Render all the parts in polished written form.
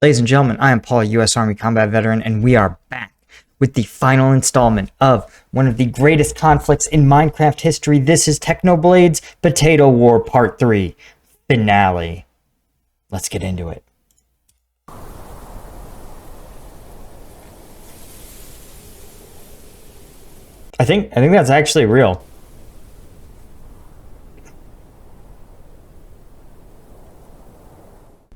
Ladies and gentlemen, I am Paul, U.S. Army combat veteran, and we are back with the final installment of one of the greatest conflicts in Minecraft history. This is TechnoBlade's Potato War Part 3 finale. Let's get into it. I think that's actually real.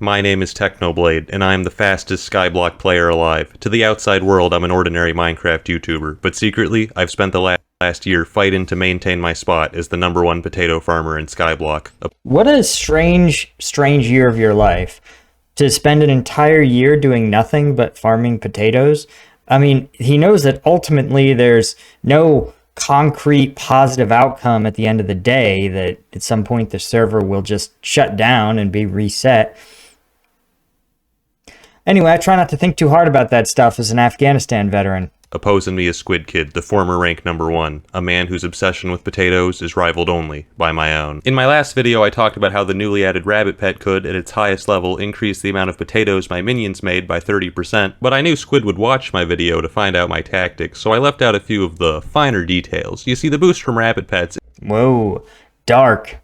My name is TechnoBlade, and I am the fastest Skyblock player alive. To the outside world, I'm an ordinary Minecraft YouTuber, but secretly, I've spent the last year fighting to maintain my spot as the #1 potato farmer in Skyblock. What a strange year of your life. To spend an entire year doing nothing but farming potatoes. I mean, he knows that ultimately there's no concrete positive outcome at the end of the day, that at some point the server will just shut down and be reset. Anyway, I try not to think too hard about that stuff as an Afghanistan veteran. Opposing me is Squid Kid, the former rank #1, a man whose obsession with potatoes is rivaled only by my own. In my last video, I talked about how the newly added rabbit pet could, at its highest level, increase the amount of potatoes my minions made by 30%, but I knew Squid would watch my video to find out my tactics, so I left out a few of the finer details. You see, the boost from rabbit pets— whoa, dark—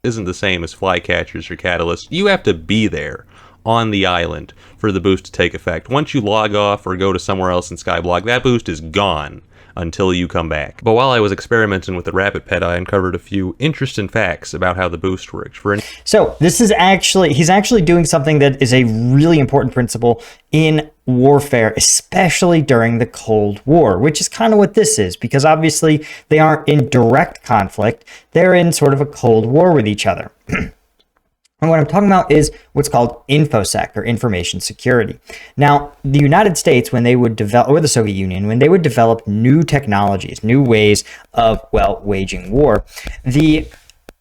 isn't the same as flycatchers or catalysts. You have to be there on the island for the boost to take effect. Once you log off or go to somewhere else in Skyblock, that boost is gone until you come back. But while I was experimenting with the rabbit pet, I uncovered a few interesting facts about how the boost works. So this is he's actually doing something that is a really important principle in warfare, especially during the Cold War, which is kind of what this is, because obviously they aren't in direct conflict. They're in sort of a Cold War with each other. And what I'm talking about is what's called InfoSec, or information security. Now, the United States, when they would develop, or the Soviet Union, when they would develop new technologies, new ways of, well, waging war, the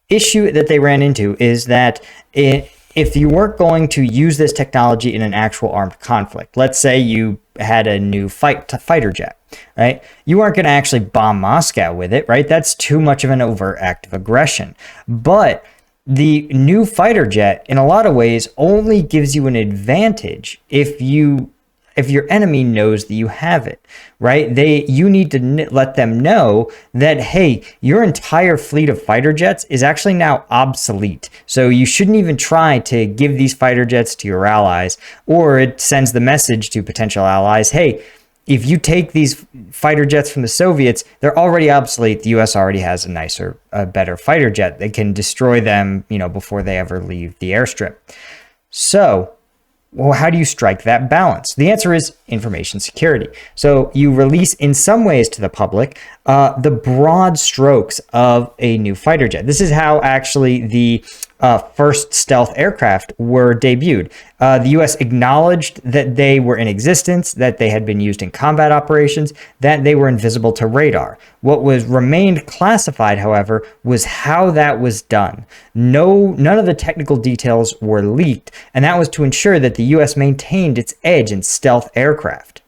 issue that they ran into is that if you weren't going to use this technology in an actual armed conflict, let's say you had a new fighter jet, right? You weren't going to actually bomb Moscow with it, right? That's too much of an overt act of aggression. But the new fighter jet, in a lot of ways, only gives you an advantage if your enemy knows that you have it, right? You need to let them know that, hey, your entire fleet of fighter jets is actually now obsolete. So you shouldn't even try to give these fighter jets to your allies, or it sends the message to potential allies, hey, if you take these fighter jets from the Soviets, they're already obsolete. The US already has a nicer, better fighter jet that can destroy them, before they ever leave the airstrip. So, well, how do you strike that balance? The answer is information security. So you release in some ways to the public the broad strokes of a new fighter jet. This is how actually the first stealth aircraft were debuted. The U.S. acknowledged that they were in existence, that they had been used in combat operations, that they were invisible to radar. What remained classified, however, was how that was done. None of the technical details were leaked, and that was to ensure that the U.S. maintained its edge in stealth aircraft.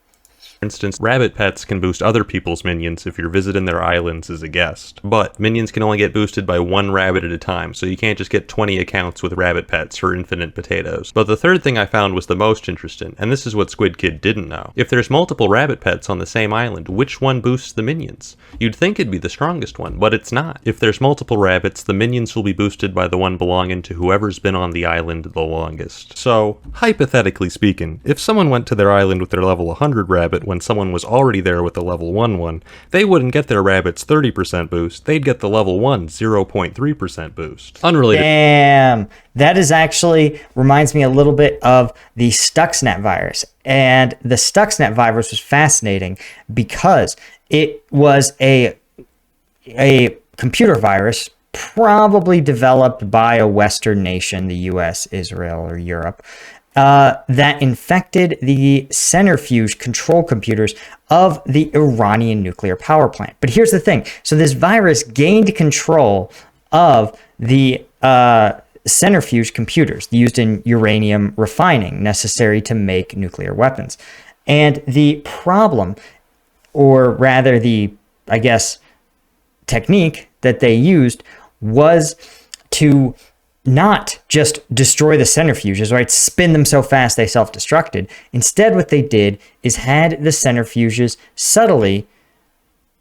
For instance, rabbit pets can boost other people's minions if you're visiting their islands as a guest. But minions can only get boosted by 1 rabbit at a time, so you can't just get 20 accounts with rabbit pets for infinite potatoes. But the third thing I found was the most interesting, and this is what Squid Kid didn't know. If there's multiple rabbit pets on the same island, which one boosts the minions? You'd think it'd be the strongest one, but it's not. If there's multiple rabbits, the minions will be boosted by the one belonging to whoever's been on the island the longest. So, hypothetically speaking, if someone went to their island with their level 100 rabbit when someone was already there with the level 1 one, they wouldn't get their rabbit's 30% boost, they'd get the level 1 0.3% boost. Unrelated. Damn, that is actually reminds me a little bit of the Stuxnet virus. And the Stuxnet virus was fascinating because it was a computer virus probably developed by a Western nation, the US, Israel, or Europe, that infected the centrifuge control computers of the Iranian nuclear power plant. But here's the thing. So this virus gained control of the centrifuge computers used in uranium refining necessary to make nuclear weapons. And the problem, or rather the, I guess, technique that they used was to not just destroy the centrifuges, right? Spin them so fast they self-destructed. Instead, what they did is had the centrifuges subtly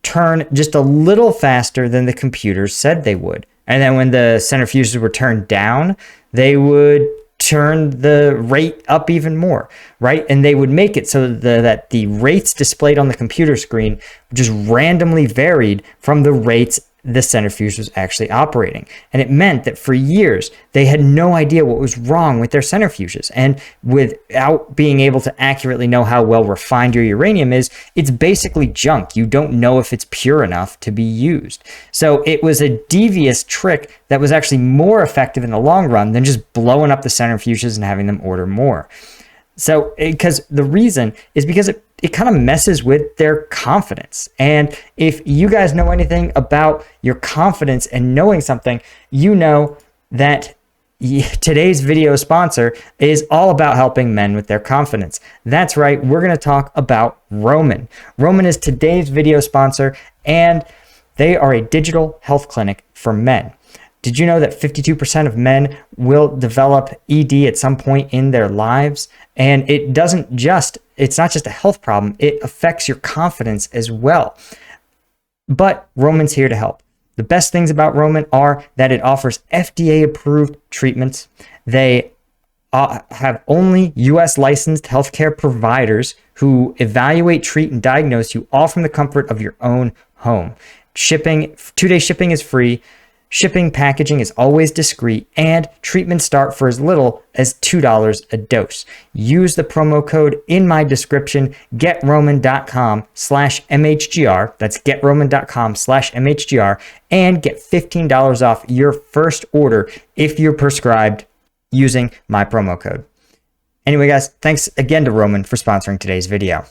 turn just a little faster than the computers said they would. And then when the centrifuges were turned down, they would turn the rate up even more, right? And they would make it so that the rates displayed on the computer screen just randomly varied from the rates the centrifuge was actually operating. And it meant that for years, they had no idea what was wrong with their centrifuges. And without being able to accurately know how well refined your uranium is, it's basically junk. You don't know if it's pure enough to be used. So it was a devious trick that was actually more effective in the long run than just blowing up the centrifuges and having them order more. So because the reason is because it kind of messes with their confidence. And if you guys know anything about your confidence and knowing something, you know that today's video sponsor is all about helping men with their confidence. That's right. We're going to talk about Roman. Roman is today's video sponsor, and they are a digital health clinic for men. Did you know that 52% of men will develop ED at some point in their lives? And it's not just a health problem, it affects your confidence as well. But Roman's here to help. The best things about Roman are that it offers FDA-approved treatments. They have only US licensed healthcare providers who evaluate, treat, and diagnose you all from the comfort of your own home. Shipping, 2-day shipping is free. Shipping packaging is always discreet, and treatments start for as little as $2 a dose. Use the promo code in my description, getroman.com/MHGR. That's getroman.com/MHGR, and get $15 off your first order if you're prescribed using my promo code. Anyway, guys, thanks again to Roman for sponsoring today's video.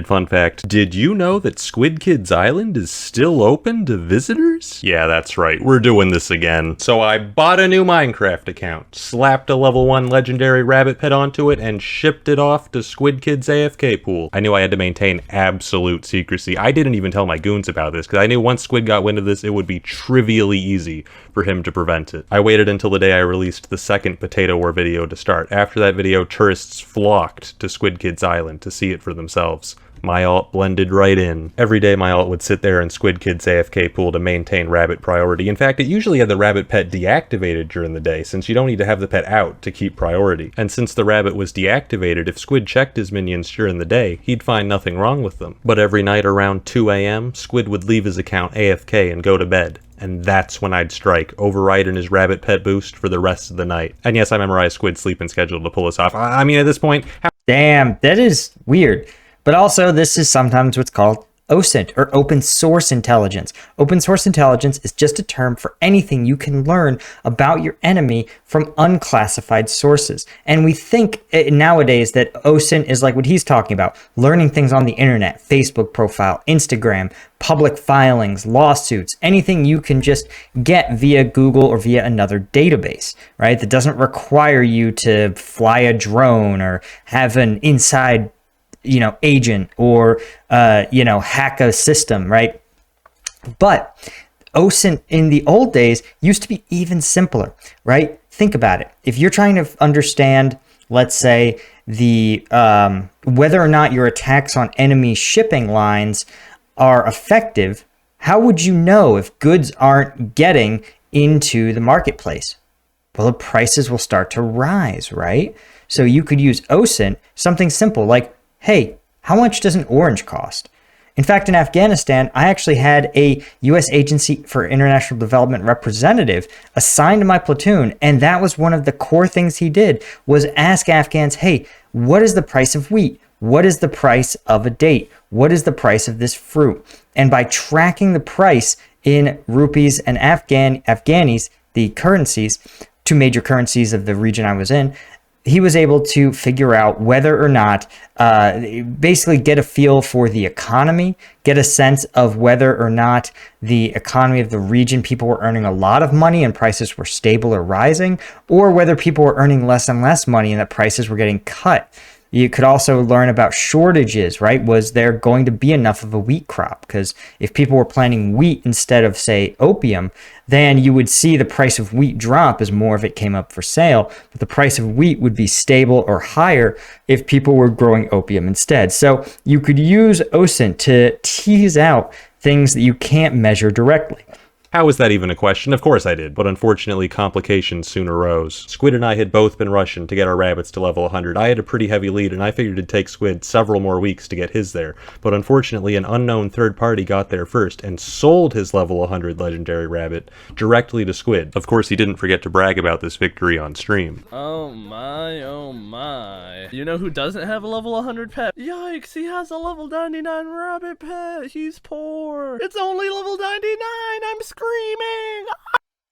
Fun fact, did you know that Squid Kids Island is still open to visitors? Yeah, that's right, we're doing this again. So I bought a new Minecraft account, slapped a level 1 legendary rabbit pet onto it, and shipped it off to Squid Kids AFK pool. I knew I had to maintain absolute secrecy. I didn't even tell my goons about this, because I knew once Squid got wind of this, it would be trivially easy for him to prevent it. I waited until the day I released the second Potato War video to start. After that video, tourists flocked to Squid Kids Island to see it for themselves. My alt blended right in. Every day my alt would sit there in Squid Kids AFK pool to maintain rabbit priority. In fact, it usually had the rabbit pet deactivated during the day, since you don't need to have the pet out to keep priority. And since the rabbit was deactivated, if Squid checked his minions during the day, he'd find nothing wrong with them. But every night around 2 a.m., Squid would leave his account AFK and go to bed. And that's when I'd strike, overriding his rabbit pet boost for the rest of the night. And yes, I memorized Squid's sleeping schedule to pull this off. I mean, at this point... Damn, that is weird. But also, this is sometimes what's called OSINT, or open source intelligence. Open source intelligence is just a term for anything you can learn about your enemy from unclassified sources. And we think nowadays that OSINT is like what he's talking about, learning things on the internet, Facebook profile, Instagram, public filings, lawsuits, anything you can just get via Google or via another database, right? That doesn't require you to fly a drone or have an inside agent or, hack a system, right? But OSINT in the old days used to be even simpler, right? Think about it. If you're trying to understand, let's say, the whether or not your attacks on enemy shipping lines are effective, how would you know if goods aren't getting into the marketplace? Well, the prices will start to rise, right? So you could use OSINT, something simple like, hey, how much does an orange cost? In fact, in Afghanistan, I actually had a U.S. Agency for International Development representative assigned to my platoon, and that was one of the core things he did, was ask Afghans, hey, what is the price of wheat? What is the price of a date? What is the price of this fruit? And by tracking the price in rupees and Afghanis, the currencies, two major currencies of the region I was in, he was able to figure out whether or not, basically get a feel for the economy, get a sense of whether or not the economy of the region, people were earning a lot of money and prices were stable or rising, or whether people were earning less and less money and that prices were getting cut. You could also learn about shortages, right? Was there going to be enough of a wheat crop? Because if people were planting wheat instead of, say, opium, then you would see the price of wheat drop as more of it came up for sale. But the price of wheat would be stable or higher if people were growing opium instead. So you could use OSINT to tease out things that you can't measure directly. How is that even a question? Of course I did, but unfortunately complications soon arose. Squid and I had both been rushing to get our rabbits to level 100. I had a pretty heavy lead, and I figured it'd take Squid several more weeks to get his there, but unfortunately an unknown third party got there first and sold his level 100 legendary rabbit directly to Squid. Of course he didn't forget to brag about this victory on stream. Oh my, oh my. You know who doesn't have a level 100 pet? Yikes, he has a level 99 rabbit pet. He's poor. It's only level 99. I'm screaming.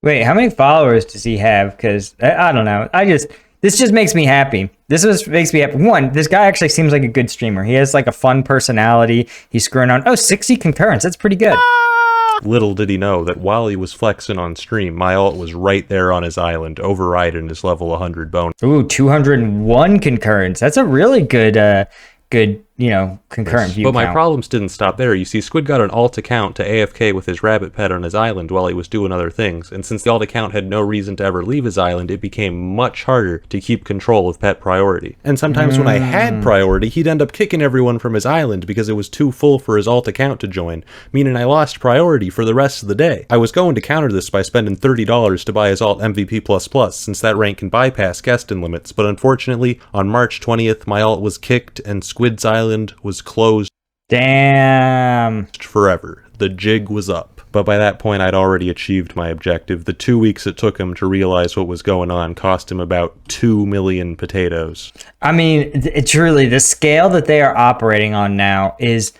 Wait, how many followers does he have? Because I don't know. This just makes me happy. Makes me happy. One, this guy actually seems like a good streamer. He has like a fun personality. He's screwing on. Oh, 60 concurrents. That's pretty good. Little did he know that while he was flexing on stream, my ult was right there on his island, overriding his level 100 bonus. Ooh, 201 concurrents. That's a really good, concurrent view But my count. problems didn't stop there. You see, Squid got an alt account to AFK with his rabbit pet on his island while he was doing other things, and since the alt account had no reason to ever leave his island, it became much harder to keep control of pet priority. And sometimes when I had priority, he'd end up kicking everyone from his island because it was too full for his alt account to join, meaning I lost priority for the rest of the day. I was going to counter this by spending $30 to buy his alt MVP++, since that rank can bypass guesting limits, but unfortunately, on March 20th, my alt was kicked and Squid's island was closed Damn. forever. The jig was up. But by that point, I'd already achieved my objective. The 2 weeks it took him to realize what was going on cost him about 2 million potatoes. I mean, truly, the scale that they are operating on now is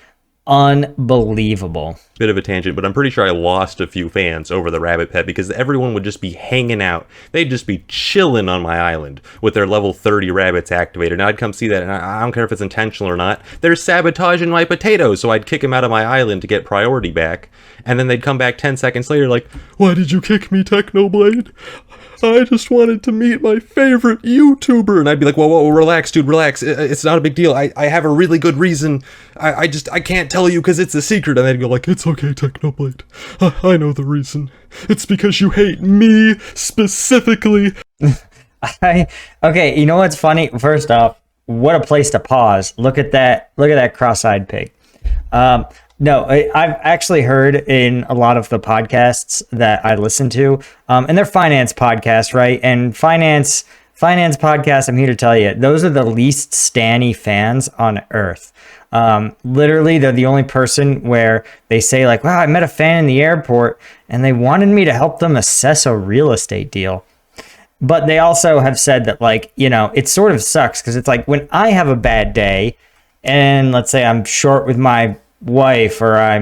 unbelievable. Bit of a tangent, but I'm pretty sure I lost a few fans over the rabbit pet because everyone would just be hanging out. They'd just be chilling on my island with their level 30 rabbits activated, and I'd come see that, and I don't care if it's intentional or not. They're sabotaging my potatoes, so I'd kick them out of my island to get priority back, and then they'd come back 10 seconds later like, "Why did you kick me, TechnoBlade? I just wanted to meet my favorite YouTuber." And I'd be like, whoa, relax, dude, relax. It's not a big deal. I have a really good reason. I can't tell you because it's a secret. And they'd go like, "It's okay, TechnoBlade. I know the reason. It's because you hate me specifically." Okay, you know what's funny? First off, what a place to pause. Look at that cross-eyed pig. No, I've actually heard in a lot of the podcasts that I listen to, and they're finance podcasts, right? And finance podcasts, I'm here to tell you, those are the least stanny fans on earth. Literally, they're the only person where they say like, "Wow, I met a fan in the airport and they wanted me to help them assess a real estate deal." But they also have said that, like, it sort of sucks because it's like when I have a bad day and let's say I'm short with my wife or I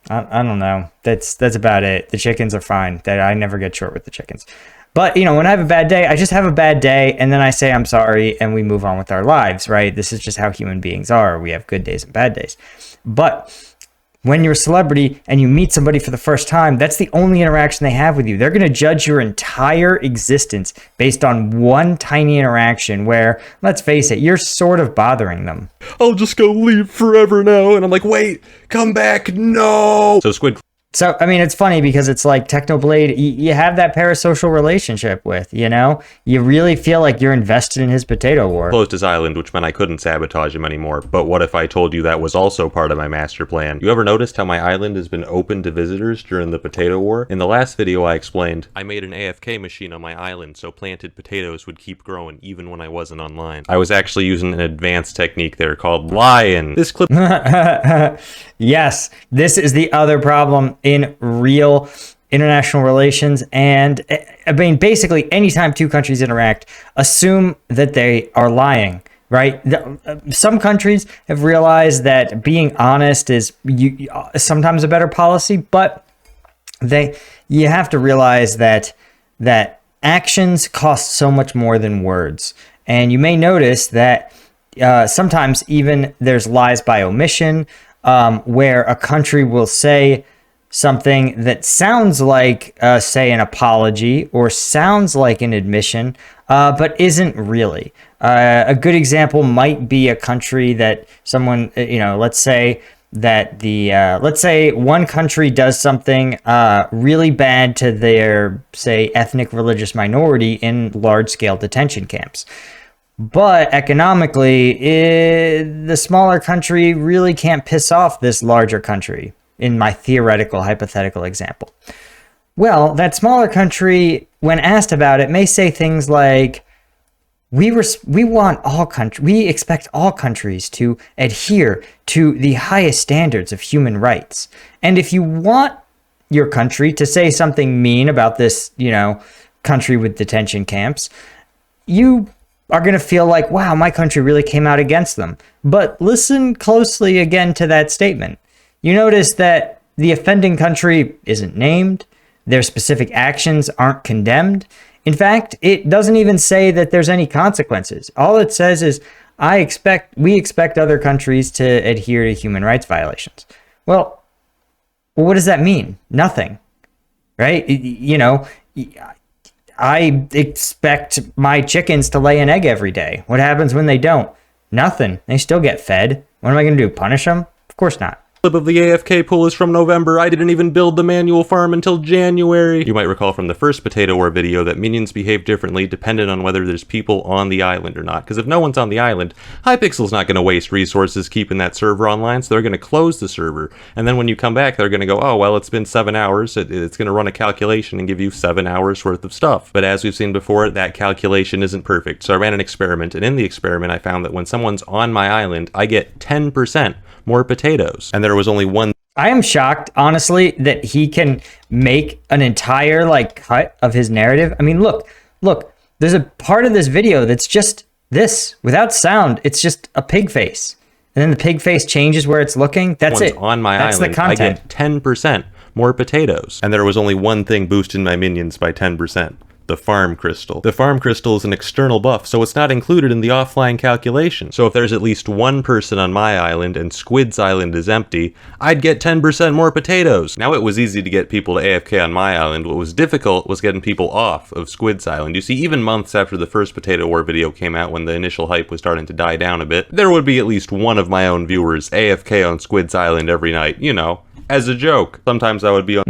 don't know, that's about it. The chickens are fine. That I never get short with the chickens. But when I have a bad day, I just have a bad day and then I say I'm sorry and we move on with our lives, right? This is just how human beings are. We have good days and bad days. But when you're a celebrity and you meet somebody for the first time, that's the only interaction they have with you. They're going to judge your entire existence based on one tiny interaction where, let's face it, you're sort of bothering them. "I'll just go leave forever now." And I'm like, "Wait, come back, no." So Squid So, I mean, it's funny because it's like TechnoBlade, you have that parasocial relationship with, you really feel like you're invested in his potato war. closed his island, which meant I couldn't sabotage him anymore. But what if I told you that was also part of my master plan? You ever noticed how my island has been open to visitors during the potato war? In the last video I explained, I made an AFK machine on my island so planted potatoes would keep growing even when I wasn't online. I was actually using an advanced technique there called lying. This clip Yes, this is the other problem in real international relations. And I mean, basically, anytime two countries interact, assume that they are lying, right? Some countries have realized that being honest is sometimes a better policy, but you have to realize that actions cost so much more than words. And you may notice that sometimes even there's lies by omission, where a country will say something that sounds like, say, an apology or sounds like an admission, but isn't really. A good example might be a country that someone, let's say that let's say one country does something really bad to their, say, ethnic religious minority in large-scale detention camps. But economically, the smaller country really can't piss off this larger country, in my theoretical, hypothetical example. Well, that smaller country, when asked about it, may say things like, we expect all countries to adhere to the highest standards of human rights. And if you want your country to say something mean about this, country with detention camps, you are going to feel like, wow, my country really came out against them. But listen closely again to that statement. You notice that the offending country isn't named. Their specific actions aren't condemned. In fact, it doesn't even say that there's any consequences. All it says is, we expect other countries to adhere to human rights violations. Well, what does that mean? Nothing, right? I expect my chickens to lay an egg every day. What happens when they don't? Nothing. They still get fed. What am I going to do? Punish them? Of course not. Clip of the AFK poll is from November. I didn't even build the manual farm until January. You might recall from the first Potato War video that minions behave differently dependent on whether there's people on the island or not. Because if no one's on the island, Hypixel's not going to waste resources keeping that server online, so they're going to close the server. And then when you come back, they're going to go, oh, well, it's been 7 hours. It's going to run a calculation and give you 7 hours worth of stuff. But as we've seen before, that calculation isn't perfect. So I ran an experiment, and in the experiment, I found that when someone's on my island, I get 10% more potatoes. And there was only one. I am shocked, honestly, that he can make an entire cut of his narrative. I mean, look, there's a part of this video that's just this without sound. It's just a pig face. And then the pig face changes where it's looking. That's it. On my that's island, the content. I get 10% more potatoes. And there was only one thing boosting my minions by 10%. The farm crystal. The farm crystal is an external buff, so it's not included in the offline calculation. So if there's at least one person on my island and Squid's island is empty, I'd get 10% more potatoes. Now, it was easy to get people to AFK on my island. What was difficult was getting people off of Squid's island. You see, even months after the first Potato War video came out, when the initial hype was starting to die down a bit, there would be at least one of my own viewers AFK on Squid's island every night, as a joke. Sometimes I would be on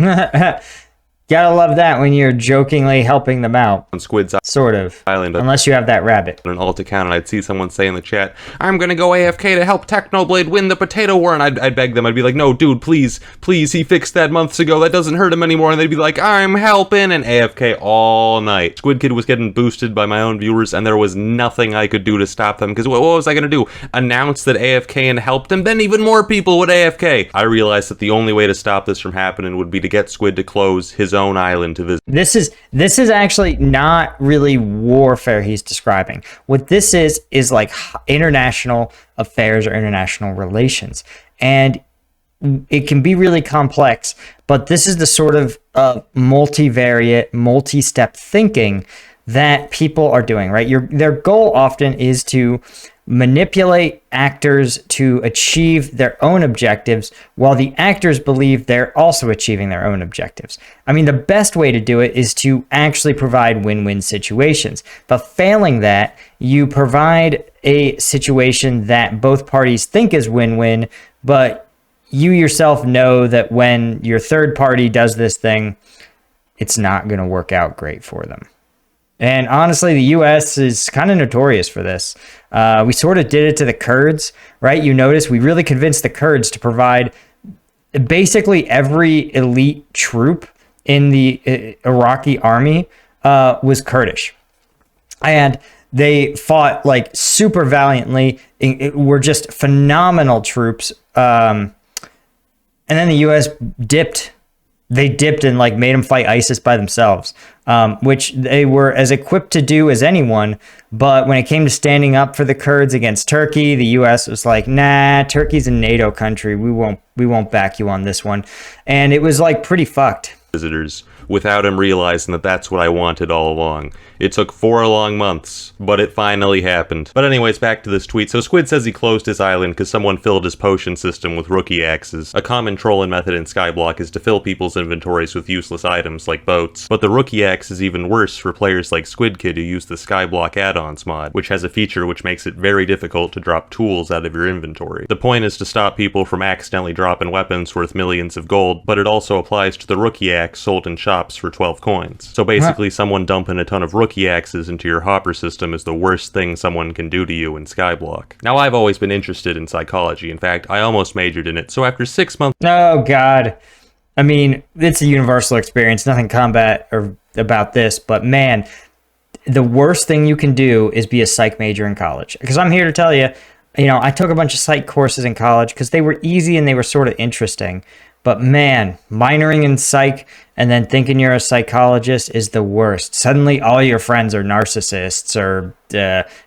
Gotta love that when you're jokingly helping them out. on Squid's Sort of. island. Unless you have that rabbit. An alt account, and I'd see someone say in the chat, I'm gonna go AFK to help TechnoBlade win the Potato War, and I'd beg them, I'd be like, no, dude, please, he fixed that months ago, that doesn't hurt him anymore, and they'd be like, I'm helping, and AFK all night. Squid Kid was getting boosted by my own viewers, and there was nothing I could do to stop them, because what was I gonna do? Announce that AFK and helped him? Then even more people would AFK. I realized that the only way to stop this from happening would be to get Squid to close his own island to visit. This is actually not really warfare he's describing. What this is like international affairs or international relations. And it can be really complex, but this is the sort of multivariate, multi-step thinking that people are doing, right? Their goal often is to manipulate actors to achieve their own objectives, while the actors believe they're also achieving their own objectives. I mean, the best way to do it is to actually provide win-win situations. But failing that, you provide a situation that both parties think is win-win, but you yourself know that when your third party does this thing, it's not going to work out great for them. And honestly, the U.S. is kind of notorious for this. We sort of did it to the Kurds, right? You notice we really convinced the Kurds to provide basically every elite troop in the Iraqi army was Kurdish. And they fought super valiantly. Were just phenomenal troops. And then the U.S. dipped. They dipped and made them fight ISIS by themselves, which they were as equipped to do as anyone. But when it came to standing up for the Kurds against Turkey, the U.S. was like, nah, Turkey's a NATO country. We won't back you on this one. And it was pretty fucked. Visitors without him realizing that that's what I wanted all along. It took 4 long months, but it finally happened. But anyways, back to this tweet. So Squid says he closed his island because someone filled his potion system with rookie axes. A common trolling method in Skyblock is to fill people's inventories with useless items like boats. But the rookie axe is even worse for players like Squid Kid who use the Skyblock add-ons mod, which has a feature which makes it very difficult to drop tools out of your inventory. The point is to stop people from accidentally dropping weapons worth millions of gold, but it also applies to the rookie axe sold in shops for 12 coins. So basically, someone dumping a ton of rookie axes into your hopper system is the worst thing someone can do to you in Skyblock. Now, I've always been interested in psychology. In fact, I almost majored in it, so after 6 months— Oh, God. I mean, it's a universal experience, nothing combat or about this, but man, the worst thing you can do is be a psych major in college. Because I'm here to tell you, I took a bunch of psych courses in college because they were easy and they were sort of interesting. But man, minoring in psych and then thinking you're a psychologist is the worst. Suddenly all your friends are narcissists or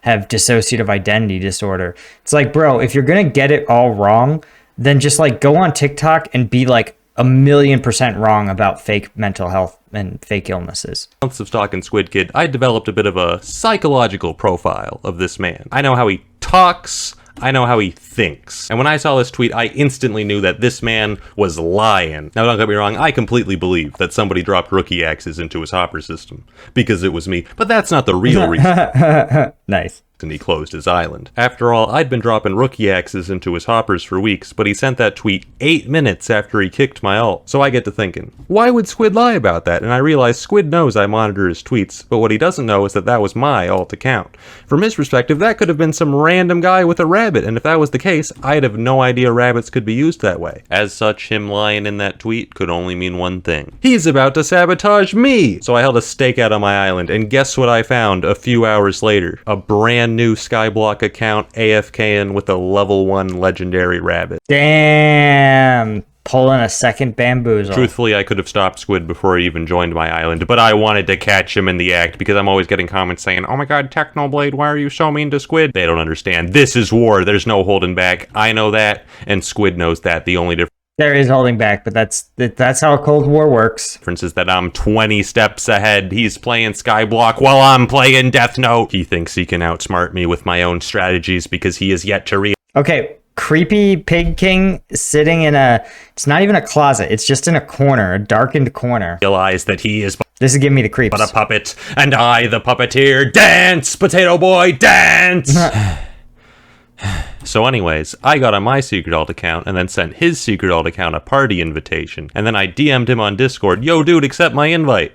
have dissociative identity disorder. It's like, bro, if you're going to get it all wrong, then just like go on TikTok and be like 1,000,000% wrong about fake mental health and fake illnesses. Months of stalking Squid Kid, I developed a bit of a psychological profile of this man. I know how he talks. I know how he thinks. And when I saw this tweet, I instantly knew that this man was lying. Now, don't get me wrong, I completely believe that somebody dropped rookie axes into his hopper system because it was me, but that's not the real reason. Nice. And he closed his island. After all, I'd been dropping rookie axes into his hoppers for weeks, but he sent that tweet 8 minutes after he kicked my ult. So I get to thinking, why would Squid lie about that? And I realize Squid knows I monitor his tweets, but what he doesn't know is that that was my alt account. From his perspective, that could have been some random guy with a rabbit, and if that was the case, I'd have no idea rabbits could be used that way. As such, him lying in that tweet could only mean one thing. He's about to sabotage me! So I held a stakeout on my island, and guess what I found a few hours later? A brand new Skyblock account AFKing with a level 1 legendary rabbit. Damn. Pulling a second bamboozle. Truthfully, I could have stopped Squid before he even joined my island, but I wanted to catch him in the act because I'm always getting comments saying, oh my god, TechnoBlade, why are you so mean to Squid? They don't understand. This is war. There's no holding back. I know that, and Squid knows that. The only difference— There is holding back, but that's how a Cold War works. is that I'm 20 steps ahead. He's playing Skyblock while I'm playing Death Note. He thinks he can outsmart me with my own strategies because he is yet to Okay, creepy pig king sitting in it's not even a closet, it's just in a corner, a darkened corner. realize that he is This is giving me the creeps. but a puppet, and I, the puppeteer, dance, potato boy, dance! So anyways, I got on my secret alt account and then sent his secret alt account a party invitation. And then I DM'd him on Discord, yo dude, accept my invite.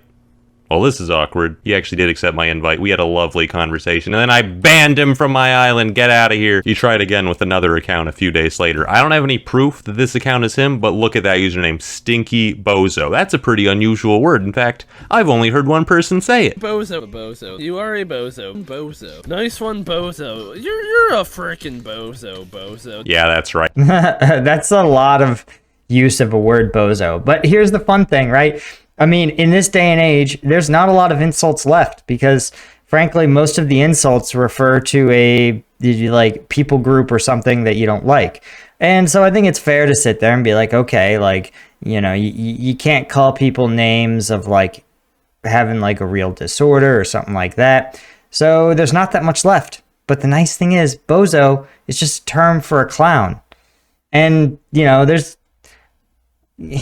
Well, this is awkward. He actually did accept my invite. We had a lovely conversation. And then I banned him from my island. Get out of here. He tried again with another account a few days later. I don't have any proof that this account is him, but look at that username, Stinky Bozo. That's a pretty unusual word. In fact, I've only heard one person say it. Bozo. You are a bozo. Nice one, bozo. You're a frickin' bozo. Yeah, that's right. That's a lot of use of a word, bozo. But here's the fun thing, right? I mean, in this day and age, there's not a lot of insults left because, frankly, most of the insults refer to a like people group or something that you don't like. And so I think it's fair to sit there and be like, okay, like, you can't call people names of like having like a real disorder or something like that. So there's not that much left. But the nice thing is, bozo is just a term for a clown. And,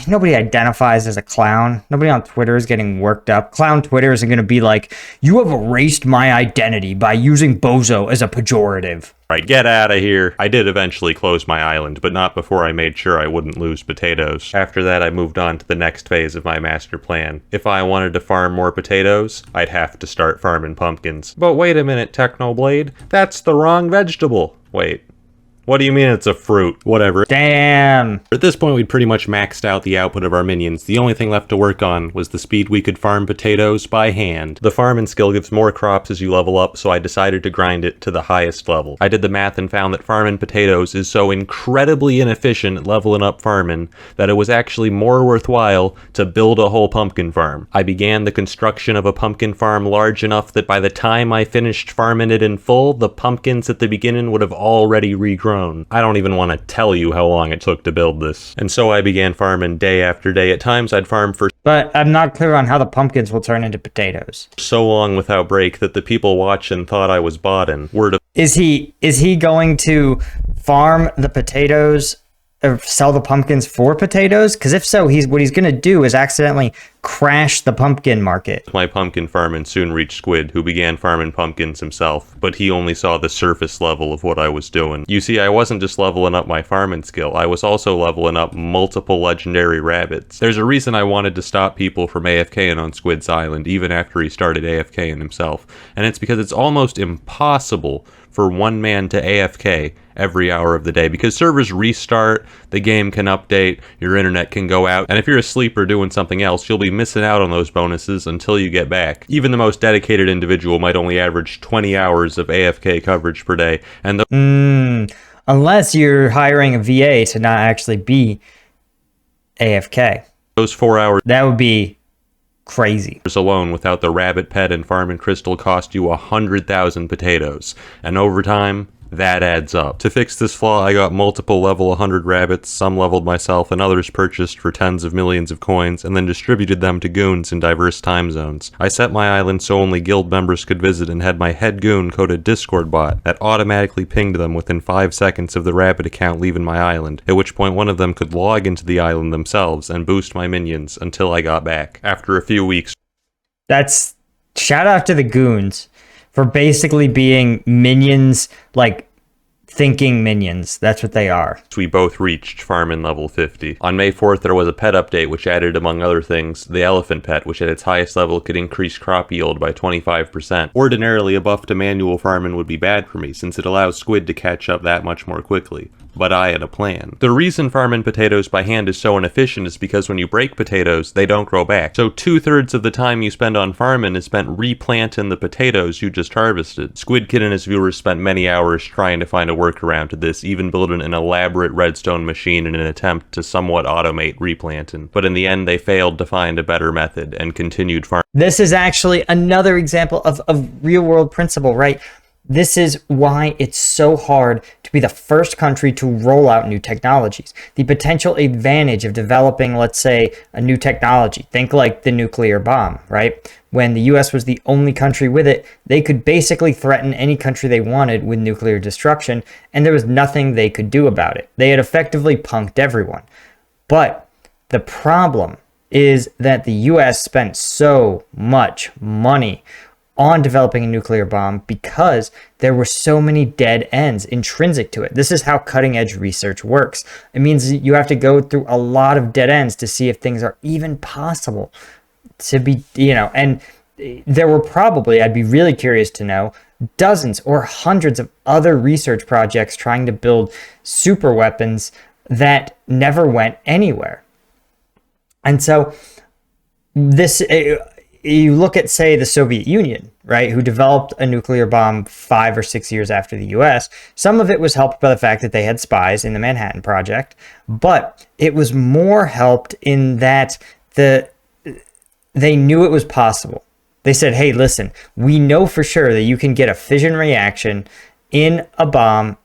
nobody identifies as a clown. Nobody on Twitter is getting worked up. Clown Twitter isn't going to be like, you have erased my identity by using bozo as a pejorative. Right, get out of here. I did eventually close my island, but not before I made sure I wouldn't lose potatoes. After that, I moved on to the next phase of my master plan. If I wanted to farm more potatoes, I'd have to start farming pumpkins. But wait a minute, TechnoBlade. That's the wrong vegetable. Wait. What do you mean it's a fruit? Whatever. Damn. At this point, we'd pretty much maxed out the output of our minions. The only thing left to work on was the speed we could farm potatoes by hand. The farming skill gives more crops as you level up, so I decided to grind it to the highest level. I did the math and found that farming potatoes is so incredibly inefficient at leveling up farming that it was actually more worthwhile to build a whole pumpkin farm. I began the construction of a pumpkin farm large enough that by the time I finished farming it in full, the pumpkins at the beginning would have already regrown. own. I don't even want to tell you how long it took to build this. And so I began farming day after day. At times I'd farm for But I'm not clear on how the pumpkins will turn into potatoes. so long without break that the people watching thought I was bodding. Word of Is he going to farm the potatoes or sell the pumpkins for potatoes? Because if so, what he's going to do is accidentally crash the pumpkin market. my pumpkin farming soon reached Squid, who began farming pumpkins himself, but he only saw the surface level of what I was doing. You see, I wasn't just leveling up my farming skill, I was also leveling up multiple legendary rabbits. There's a reason I wanted to stop people from AFKing on Squid's Island, even after he started AFKing himself, and it's because it's almost impossible for one man to AFK every hour of the day, because servers restart, the game can update, your internet can go out, and if you're asleep or doing something else, you'll be missing out on those bonuses until you get back. Even the most dedicated individual might only average 20 hours of AFK coverage per day, and Unless you're hiring a VA to not actually be AFK. those 4 hours That would be crazy. alone without the rabbit pet and farming crystal cost you 100,000 potatoes, and over time, that adds up. To fix this flaw, I got multiple level 100 rabbits, some leveled myself and others purchased for tens of millions of coins, and then distributed them to goons in diverse time zones. I set my island so only guild members could visit and had my head goon code a Discord bot that automatically pinged them within 5 seconds of the rabbit account leaving my island, at which point one of them could log into the island themselves and boost my minions until I got back. After a few weeks, That's shout out to the goons for basically being minions, like thinking minions. That's what they are. we both reached farming level 50. On May 4th, there was a pet update which added, among other things, the elephant pet, which at its highest level could increase crop yield by 25%. Ordinarily, a buff to manual farming would be bad for me, since it allows Squid to catch up that much more quickly. But I had a plan. The reason farming potatoes by hand is so inefficient is because when you break potatoes, they don't grow back. So 2/3 of the time you spend on farming is spent replanting the potatoes you just harvested. Squid Kid and his viewers spent many hours trying to find a workaround to this, even building an elaborate redstone machine in an attempt to somewhat automate replanting. But in the end, they failed to find a better method and continued farming. This is actually another example of real world principle, right? This is why it's so hard to be the first country to roll out new technologies. The potential advantage of developing, let's say, a new technology. Think like the nuclear bomb, right? When the US was the only country with it, they could basically threaten any country they wanted with nuclear destruction, and there was nothing they could do about it. They had effectively punked everyone. But the problem is that the US spent so much money on developing a nuclear bomb because there were so many dead ends intrinsic to it. This is how cutting edge research works. It means you have to go through a lot of dead ends to see if things are even possible to be, and there were probably, I'd be really curious to know, dozens or hundreds of other research projects trying to build super weapons that never went anywhere. And so this, you look at, say, the Soviet Union, right, who developed a nuclear bomb 5 or 6 years after the US. Some of it was helped by the fact that they had spies in the Manhattan Project, but it was more helped in that they knew it was possible. They said, hey, listen, we know for sure that you can get a fission reaction in a bomb,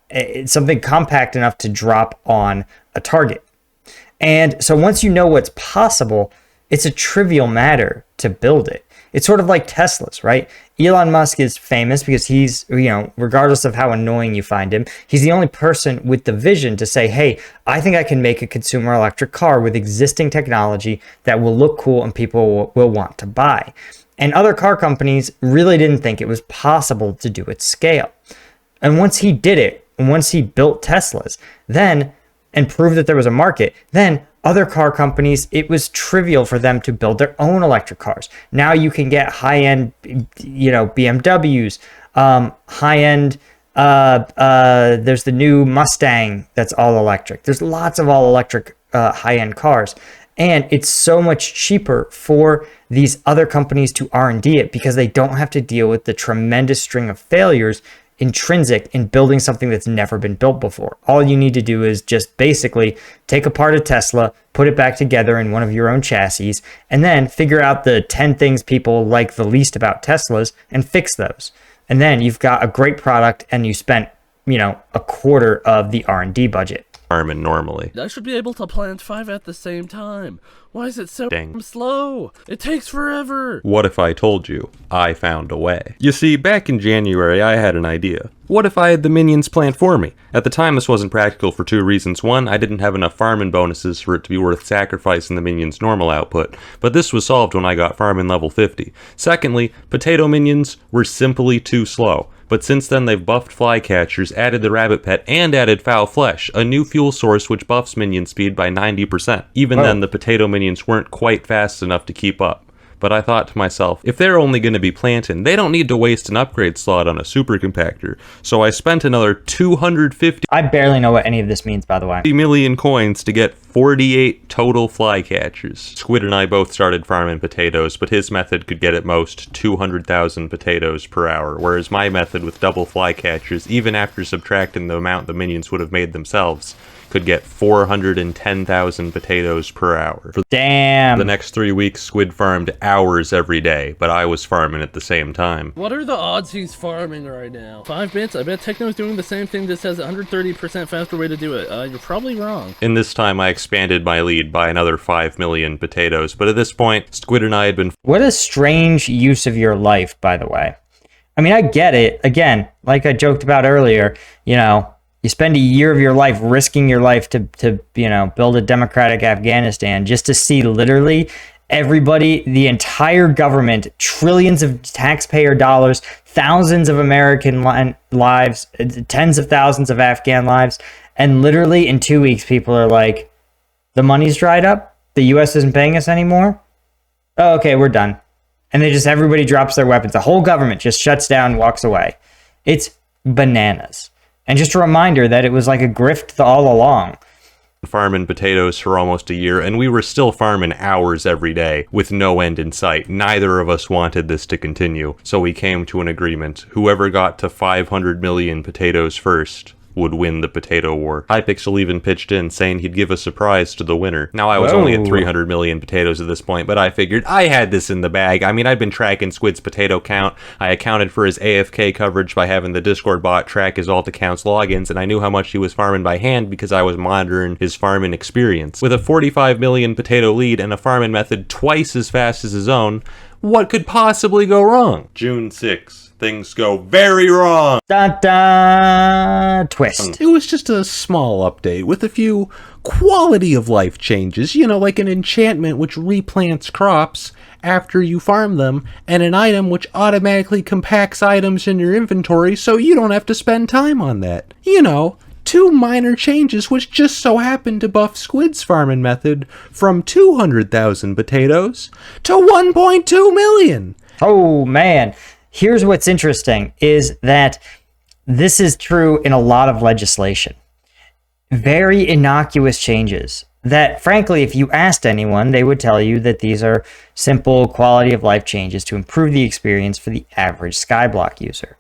something compact enough to drop on a target. And so once you know what's possible, it's a trivial matter to build it. It's sort of like Tesla's, right? Elon Musk is famous because he's, regardless of how annoying you find him, he's the only person with the vision to say, hey, I think I can make a consumer electric car with existing technology that will look cool and people will want to buy. And other car companies really didn't think it was possible to do at scale. And once he did it, and once he built Teslas, and proved that there was a market, then other car companies, it was trivial for them to build their own electric cars. Now you can get high-end, BMWs, high-end, there's the new Mustang that's all electric. There's lots of all electric high-end cars. And it's so much cheaper for these other companies to R&D it because they don't have to deal with the tremendous string of failures intrinsic in building something that's never been built before. All you need to do is just basically take apart a Tesla, put it back together in one of your own chassis, and then figure out the 10 things people like the least about Teslas and fix those. And then you've got a great product and you spent a quarter of the R&D budget. Farming normally. I should be able to plant 5 at the same time. Why is it so Dang. slow? It takes forever. What if I told you I found a way? You see, back in January, I had an idea. What if I had the minions plant for me? At the time, this wasn't practical for 2 reasons. One, I didn't have enough farming bonuses for it to be worth sacrificing the minions' normal output, but this was solved when I got farming level 50. Secondly, potato minions were simply too slow. But since then, they've buffed flycatchers, added the rabbit pet, and added foul flesh, a new fuel source which buffs minion speed by 90%. Even then, the potato minions weren't quite fast enough to keep up. But I thought to myself, if they're only going to be planting, they don't need to waste an upgrade slot on a super compactor. So I spent another 250 I barely know what any of this means, by the way. million coins to get 48 total flycatchers. Squid and I both started farming potatoes, but his method could get at most 200,000 potatoes per hour, whereas my method with double flycatchers, even after subtracting the amount the minions would have made themselves, could get 410,000 potatoes per hour. For Damn. the next 3 weeks, Squid farmed hours every day, but I was farming at the same time. What are the odds he's farming right now? 5 bits? I bet Techno's doing the same thing, just has a 130% faster way to do it. You're probably wrong. In this time, I expanded my lead by another 5 million potatoes, but at this point, Squid and I had been What a strange use of your life, by the way. I mean, I get it. Again, like I joked about earlier, you spend a year of your life risking your life to build a democratic Afghanistan just to see literally everybody, the entire government, trillions of taxpayer dollars, thousands of American lives, tens of thousands of Afghan lives, and literally in 2 weeks, people are like, the money's dried up, the U.S. isn't paying us anymore. Oh, okay, we're done. And everybody drops their weapons. The whole government just shuts down and walks away. It's bananas. And just a reminder that it was like a grift all along. farming potatoes for almost a year, and we were still farming hours every day with no end in sight. Neither of us wanted this to continue, so we came to an agreement. Whoever got to 500 million potatoes first would win the potato war. Hypixel even pitched in, saying he'd give a surprise to the winner. Now, I was only at 300 million potatoes at this point, but I figured I had this in the bag. I mean, I'd been tracking Squid's potato count. I accounted for his AFK coverage by having the Discord bot track his alt account's logins, and I knew how much he was farming by hand because I was monitoring his farming experience. With a 45 million potato lead and a farming method twice as fast as his own, what could possibly go wrong? June 6th. Things go very wrong. Dun, dun, twist. It was just a small update with a few quality of life changes, you know, like an enchantment which replants crops after you farm them, and an item which automatically compacts items in your inventory so you don't have to spend time on that. You know, two minor changes which just so happen to buff Squid's farming method from 200,000 potatoes to 1.2 million. Oh, man. Here's what's interesting is that this is true in a lot of legislation. Very innocuous changes that, frankly, if you asked anyone, they would tell you that these are simple quality of life changes to improve the experience for the average Skyblock user.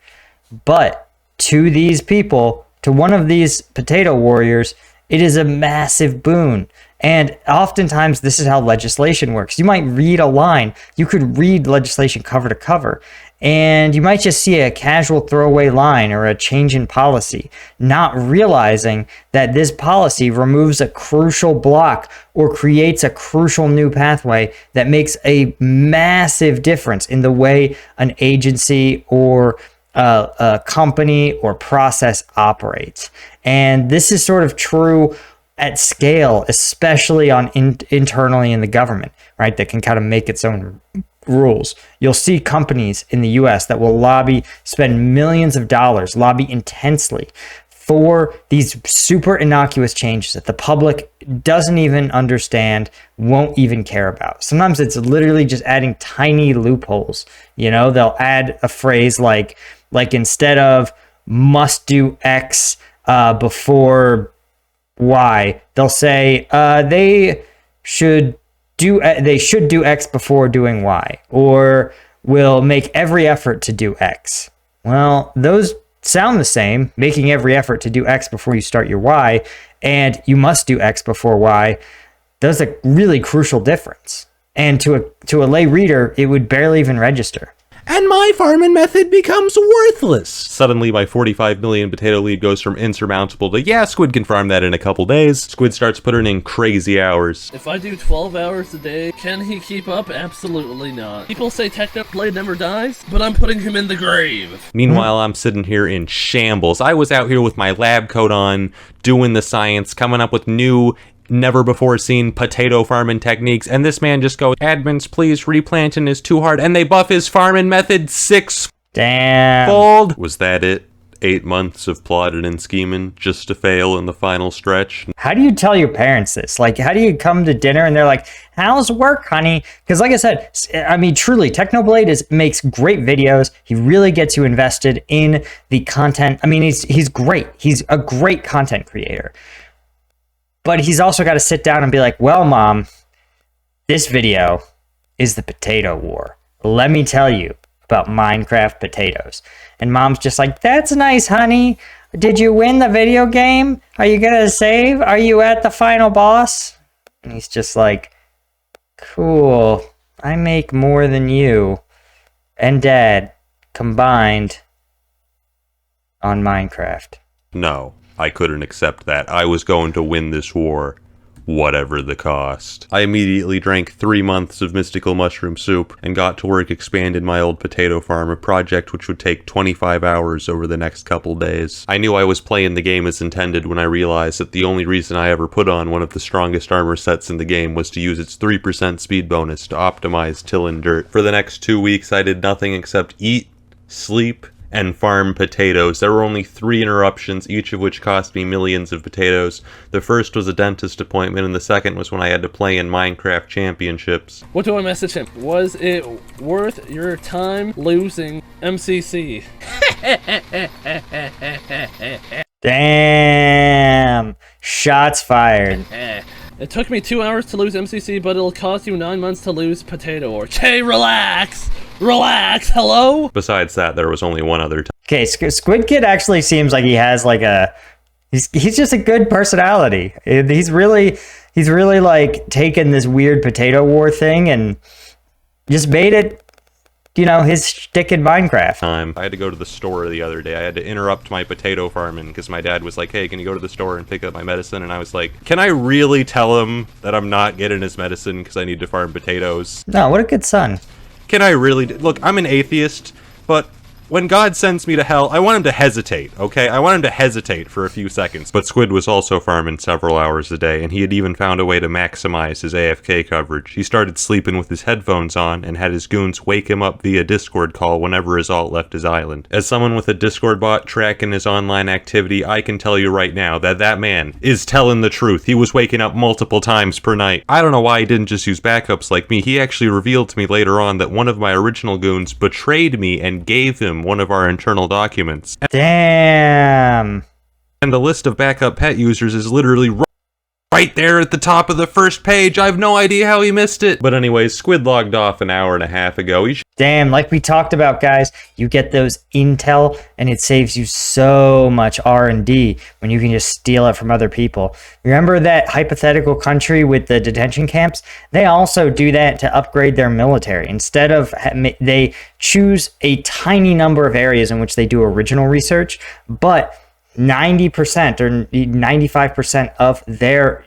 But to these people, to one of these potato warriors, it is a massive boon. And oftentimes this is how legislation works. You might read a line, you could read legislation cover to cover, and you might just see a casual throwaway line or a change in policy, not realizing that this policy removes a crucial block or creates a crucial new pathway that makes a massive difference in the way an agency or a company or process operates. And this is sort of true at scale, especially on internally in the government, right? That can kind of make its own rules. You'll see companies in the US that will spend millions of dollars, lobby intensely for these super innocuous changes that the public doesn't even understand, won't even care about. Sometimes it's literally just adding tiny loopholes. You know, they'll add a phrase like instead of must do X before Y, they'll say they should do X before doing Y, or will make every effort to do X. Well, those sound the same, making every effort to do X before you start your Y, and you must do X before Y. There's a really crucial difference. And to a lay reader, it would barely even register. and my farming method becomes worthless. Suddenly, my 45 million potato lead goes from insurmountable to, yeah, Squid can farm that in a couple days. Squid starts putting in crazy hours. If I do 12 hours a day, can he keep up? Absolutely not. People say TechnoBlade never dies, but I'm putting him in the grave. Meanwhile, I'm sitting here in shambles. I was out here with my lab coat on, doing the science, coming up with new, never before seen potato farming techniques, and this man just goes, admins, please, replanting is too hard, and they buff his farming method 6-fold. Damn. Was that it? 8 months of plotting and scheming just to fail in the final stretch? How do you tell your parents this? Like, how do you come to dinner and they're like, how's work, honey? Because like I said, I mean, truly, TechnoBlade makes great videos. He really gets you invested in the content. I mean, he's great. He's a great content creator. But he's also got to sit down and be like, well, Mom, this video is the potato war. Let me tell you about Minecraft potatoes. And Mom's just like, that's nice, honey. Did you win the video game? Are you gonna save? Are you at the final boss? And he's just like, cool. I make more than you and Dad combined on Minecraft. No, I couldn't accept that. I was going to win this war, whatever the cost. I immediately drank 3 months of mystical mushroom soup and got to work expanding my old potato farm, a project which would take 25 hours over the next couple days. I knew I was playing the game as intended when I realized that the only reason I ever put on one of the strongest armor sets in the game was to use its 3% speed bonus to optimize tillin' dirt. For the next 2 weeks, I did nothing except eat, sleep, and farm potatoes. There were only 3 interruptions, each of which cost me millions of potatoes. The first was a dentist appointment, and the second was when I had to play in Minecraft championships. What do I message him? Was it worth your time losing MCC? Damn. Shots fired. It took me 2 hours to lose MCC, but it'll cost you 9 months to lose potato or. Hey, relax! Relax, hello? Besides that, there was only one other time. Okay, Squid Kid actually seems like he has like a... He's just a good personality. He's really like taken this weird potato war thing and just made it, you know, his shtick in Minecraft. I had to go to the store the other day. I had to interrupt my potato farming because my dad was like, hey, can you go to the store and pick up my medicine? And I was like, can I really tell him that I'm not getting his medicine because I need to farm potatoes? No, what a good son. Can I really? Look, I'm an atheist, but when God sends me to hell, I want him to hesitate, okay? I want him to hesitate for a few seconds. But Squid was also farming several hours a day, and he had even found a way to maximize his AFK coverage. He started sleeping with his headphones on, and had his goons wake him up via Discord call whenever his alt left his island. As someone with a Discord bot tracking his online activity, I can tell you right now that that man is telling the truth. He was waking up multiple times per night. I don't know why he didn't just use backups like me. He actually revealed to me later on that one of my original goons betrayed me and gave him one of our internal documents. Damn. And the list of backup pet users is literally right there at the top of the first page. I have no idea how he missed it. But anyways, Squid logged off an hour and a half ago. Damn, like we talked about, guys, you get those intel and it saves you so much R&D when you can just steal it from other people. Remember that hypothetical country with the detention camps? They also do that to upgrade their military. Instead of, they choose a tiny number of areas in which they do original research, but 90% or 95% of their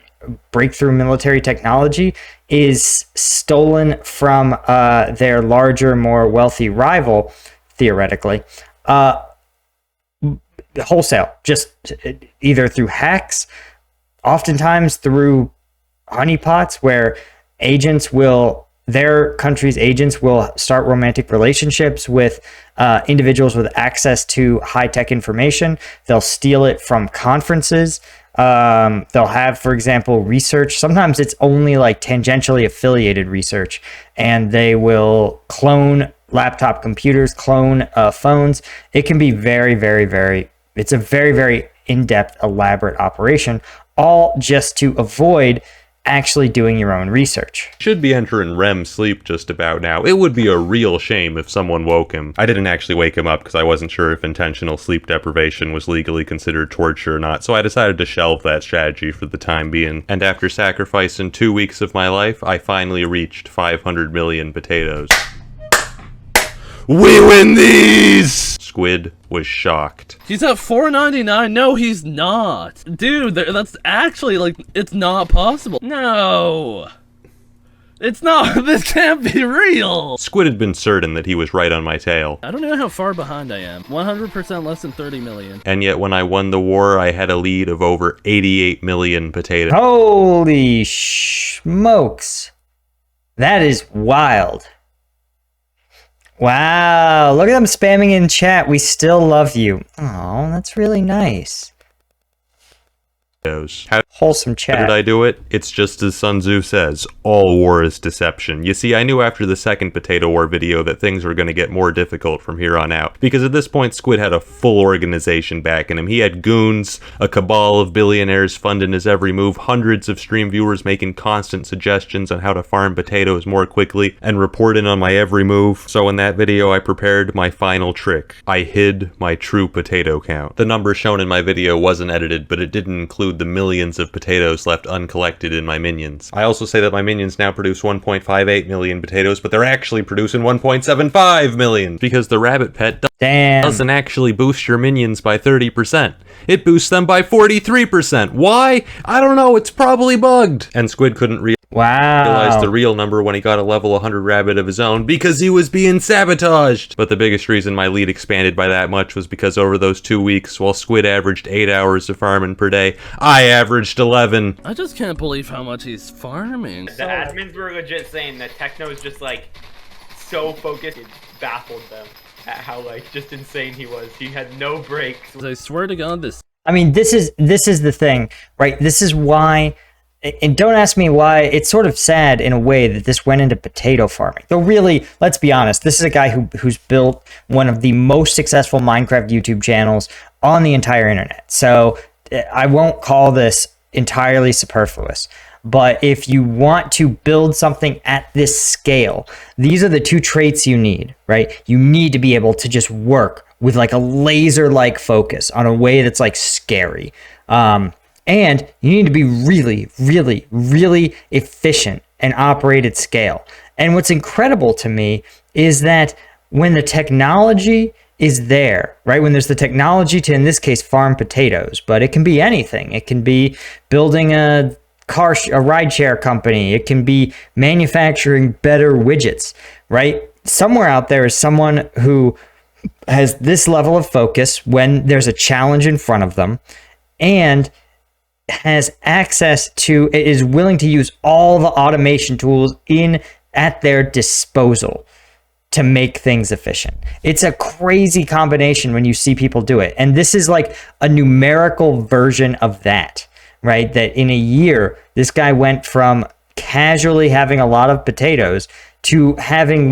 breakthrough military technology is stolen from their larger, more wealthy rival, theoretically, wholesale, just either through hacks, oftentimes through honeypots, where their country's agents will start romantic relationships with individuals with access to high-tech information. They'll steal it from conferences. They'll have, for example, research. Sometimes it's only like tangentially affiliated research, and they will clone laptop computers, clone phones. It can be very, very, it's a very, very in-depth, elaborate operation, all just to avoid actually doing your own research. Should be entering REM sleep just about now. It would be a real shame if someone woke him. I didn't actually wake him up because I wasn't sure if intentional sleep deprivation was legally considered torture or not, so I decided to shelve that strategy for the time being. And after sacrificing 2 weeks of my life, I finally reached 500 million potatoes. We win these! Squid was shocked. He's at 499. No, he's not. Dude, that's actually, like, it's not possible. No. It's not. This can't be real. Squid had been certain that he was right on my tail. I don't know how far behind I am. 100% less than 30 million. And yet when I won the war, I had a lead of over 88 million potatoes. Holy smokes. That is wild. Wow, look at them spamming in chat. We still love you. Oh, that's really nice. How Wholesome did chat. I do it? It's just as Sun Tzu says, all war is deception. You see, I knew after the second Potato War video that things were going to get more difficult from here on out. Because at this point, Squid had a full organization backing him. He had goons, a cabal of billionaires funding his every move, hundreds of stream viewers making constant suggestions on how to farm potatoes more quickly, and reporting on my every move. So in that video, I prepared my final trick. I hid my true potato count. The number shown in my video wasn't edited, but it didn't include the millions of potatoes left uncollected in my minions. I also say that my minions now produce 1.58 million potatoes, but they're actually producing 1.75 million, because the rabbit pet doesn't actually boost your minions by 30%. It boosts them by 43%. Why? I don't know, it's probably bugged. And Squid couldn't realize Wow. the real number when he got a level 100 rabbit of his own, because he was being sabotaged. But the biggest reason my lead expanded by that much was because over those 2 weeks, while Squid averaged 8 hours of farming per day, I averaged 11. I just can't believe how much he's farming. The admins were legit saying that Techno is just like so focused, it baffled them at how like just insane he was. He had no breaks. I swear to God, this. I mean, this is the thing, right? This is why, and don't ask me why, it's sort of sad in a way that this went into potato farming. Though really, let's be honest, this is a guy who's built one of the most successful Minecraft YouTube channels on the entire internet. So I won't call this entirely superfluous. But if you want to build something at this scale, these are the two traits you need, right? You need to be able to just work with like a laser-like focus on a way that's like scary. And you need to be really, really, really efficient and operate at scale. And what's incredible to me is that when the technology is there, right? When there's the technology to, in this case, farm potatoes, but it can be anything. It can be building a rideshare company. It can be manufacturing better widgets, right? Somewhere out there is someone who has this level of focus when there's a challenge in front of them and has access to, is willing to use all the automation tools at their disposal to make things efficient. It's a crazy combination when you see people do it. And this is like a numerical version of that, right? That in a year, this guy went from casually having a lot of potatoes to having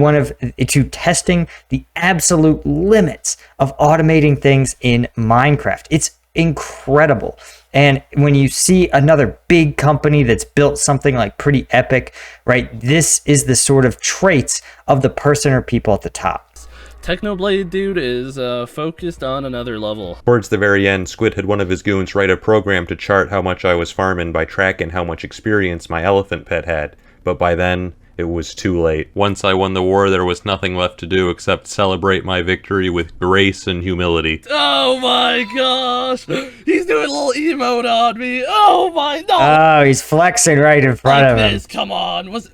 to testing the absolute limits of automating things in Minecraft. It's incredible. And when you see another big company that's built something like pretty epic, right? This is the sort of traits of the person or people at the top. TechnoBlade dude is focused on another level. Towards the very end, Squid had one of his goons write a program to chart how much I was farming by tracking how much experience my elephant pet had. But by then, it was too late. Once I won the war, there was nothing left to do except celebrate my victory with grace and humility. Oh my gosh! He's doing a little emote on me. Oh my no! Oh, he's flexing right in front of him. This, come on. Was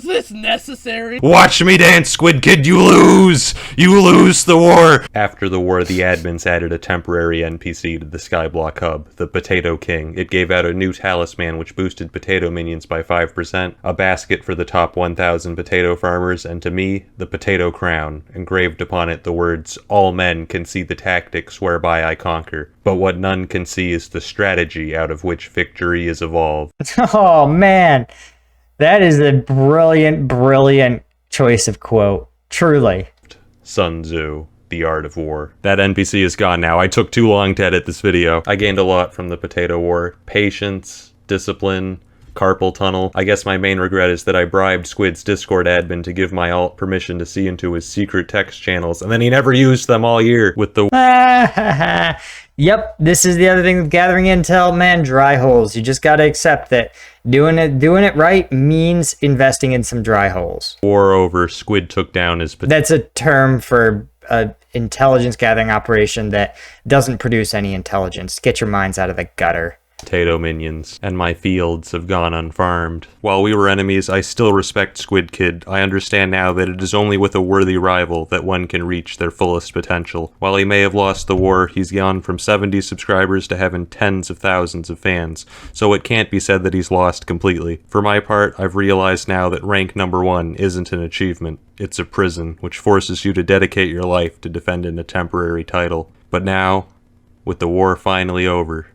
this necessary? Watch me dance, Squid Kid, you lose! You lose the war! After the war, the admins added a temporary NPC to the Skyblock hub, the Potato King. It gave out a new talisman which boosted potato minions by 5%, a basket for the top 1,000 potato farmers, and to me, the potato crown, engraved upon it the words, "All men can see the tactics whereby I conquer, but what none can see is the strategy out of which victory is evolved." Oh man, that is a brilliant, brilliant choice of quote. Truly. Sun Tzu, The Art of War. That NPC is gone now. I took too long to edit this video. I gained a lot from the Potato War. Patience, discipline, carpal tunnel. I guess my main regret is that I bribed Squid's Discord admin to give my alt permission to see into his secret text channels, and then he never used them all year with the Yep, this is the other thing with gathering intel, man. Dry holes. You just got to accept that doing it right means investing in some dry holes. War over, Squid took down his That's a term for an intelligence gathering operation that doesn't produce any intelligence. Get your minds out of the gutter. potato minions, and my fields have gone unfarmed. While we were enemies, I still respect Squid Kid. I understand now that it is only with a worthy rival that one can reach their fullest potential. While he may have lost the war, he's gone from 70 subscribers to having tens of thousands of fans, so it can't be said that he's lost completely. For my part, I've realized now that rank number 1 isn't an achievement. It's a prison, which forces you to dedicate your life to defending a temporary title. But now, with the war finally over,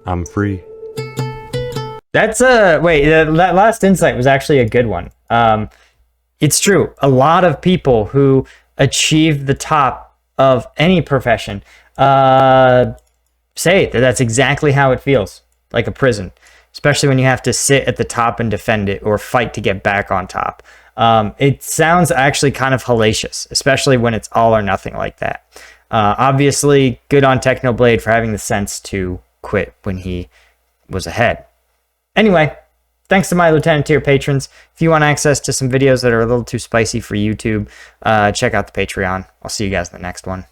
I'm free. That's wait, that last insight was actually a good one. It's true. A lot of people who achieve the top of any profession say that that's exactly how it feels, like a prison, especially when you have to sit at the top and defend it or fight to get back on top. It sounds actually kind of hellacious, especially when it's all or nothing like that. Obviously, good on TechnoBlade for having the sense to quit when he was ahead. Anyway, thanks to my Lieutenant tier patrons. If you want access to some videos that are a little too spicy for YouTube, check out the Patreon. I'll see you guys in the next one.